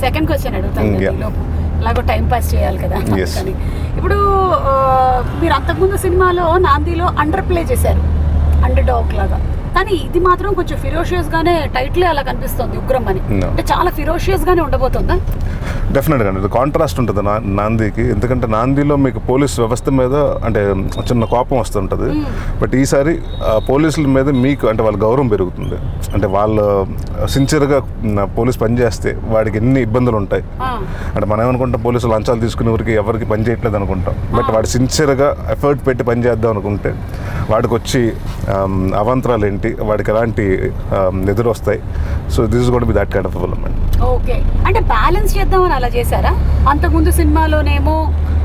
Second question అడుగుతాను, అలాగో time pass చేయాలి కదా. ఇప్పుడు మీరు అంతకుముందు సినిమాలో నాందిలో అండర్ ప్లే చేశారు, అండర్ డాగ్ లాగా, కానీ ఇది మాత్రం కొంచెం ఫిరోషియస్ గానే టైటిలే అలా కనిపిస్తుంది, ఉగ్రం అని. అంటే చాలా ఫిరోషియస్ గానే ఉండబోతుందా? డెఫినెట్గా అండి, కాంట్రాస్ట్ ఉంటుంది నాందికి. ఎందుకంటే నాందిలో మీకు పోలీస్ వ్యవస్థ మీద అంటే చిన్న కోపం వస్తుంటుంది, బట్ ఈసారి పోలీసుల మీద మీకు అంటే వాళ్ళ గౌరవం పెరుగుతుంది. అంటే వాళ్ళు సిన్సియర్గా పోలీస్ పని చేస్తే వాడికి ఎన్ని ఇబ్బందులు ఉంటాయి అంటే మనం ఏమనుకుంటాం, పోలీసులు లంచాలు తీసుకునే ఊరికి ఎవరికి పని చేయట్లేదు అనుకుంటాం, బట్ వాడు సిన్సియర్గా ఎఫర్ట్ పెట్టి పని చేద్దాం అనుకుంటే వాడికి వచ్చి అవాంతరాలు ఏంటి, వాడికి ఎలాంటి ఎదురు వస్తాయి. So this is gotta be that kind of development. Okay, అంటే బ్యాలెన్స్ చేద్దామని అలా చేశారా? అంతకుముందు సినిమాలోనేమో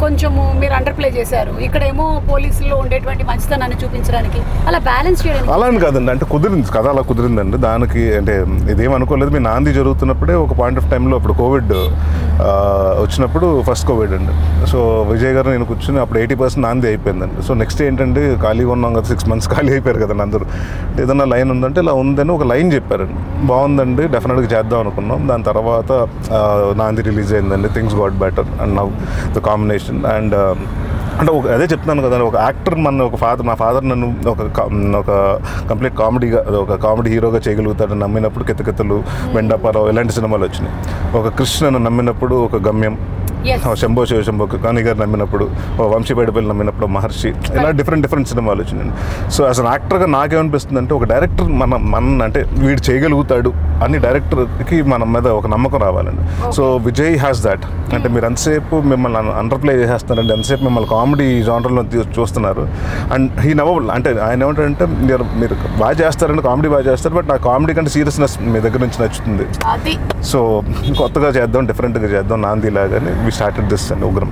కొంచెము మీరు అండర్ ప్లే చేశారు, ఇక్కడేమో పోలీసుల్లో ఉండేటువంటి మంచితనాన్ని చూపించడానికి అలా బ్యాలెన్స్ చేయడానికి. అలా అని కాదండి, అంటే కుదిరింది కదా, అలా కుదిరిందండి. దానికి అంటే ఇదేం అనుకోలేదు. మీ నాంది జరుగుతున్నప్పుడే ఒక పాయింట్ ఆఫ్ టైంలో అప్పుడు కోవిడ్ వచ్చినప్పుడు, ఫస్ట్ కోవిడ్ అండి. సో విజయ్ గారు నేను కూర్చుని అప్పుడు 80% నాంది అయిపోయిందండి. సో నెక్స్ట్ ఏంటంటే ఖాళీగా ఉన్నాం కదా, 6 months ఖాళీ అయిపోయారు కదండి అందరూ. ఏదన్నా లైన్ ఉందంటే ఇలా ఉందని ఒక లైన్ చెప్పారండి, బాగుందండి, డెఫినెట్గా చేద్దాం అనుకున్నాం. దాని తర్వాత నాంది రిలీజ్ అయిందండి, things got better and now the combination. And అంటే అదే చెప్తున్నాను కదా, ఒక యాక్టర్ మా ఫాదర్ నన్ను ఒక కంప్లీట్ కామెడీగా ఒక కామెడీ హీరోగా చేయగలుగుతాడని నమ్మినప్పుడు కితకితలు, వెండాపారావు ఇలాంటి సినిమాలు వచ్చినాయి. ఒక కృష్ణను నమ్మినప్పుడు ఒక గమ్యం, శంభో శివశంభో కాని గారు నమ్మినప్పుడు, వంశీపేటపల్లి నమ్మినప్పుడు మహర్షి, ఇలా డిఫరెంట్ సినిమాలు వచ్చినాయండి. సో యాజ్ అన్ యాక్టర్గా నాకేమనిపిస్తుంది అంటే, ఒక డైరెక్టర్ మన అంటే వీడు చేయగలుగుతాడు అని డైరెక్టర్కి మన మీద ఒక నమ్మకం రావాలండి. So Vijay has that. అంటే మీరు ఎంతసేపు మిమ్మల్ని అండర్ ప్లే చేసేస్తున్నారండి, ఎంతసేపు మిమ్మల్ని కామెడీ జానర్లో చూస్తున్నారు. అండ్ హీ నవల్ అంటే ఆయన ఏమంటారంటే, మీరు బాగా చేస్తారండి, కామెడీ బాగా చేస్తారు, బట్ నా కామెడీ కంటే సీరియస్నెస్ మీ దగ్గర నుంచి నచ్చుతుంది. సో కొత్తగా చేద్దాం, డిఫరెంట్గా చేద్దాం, నాంది లాగానే we started this and Ugram.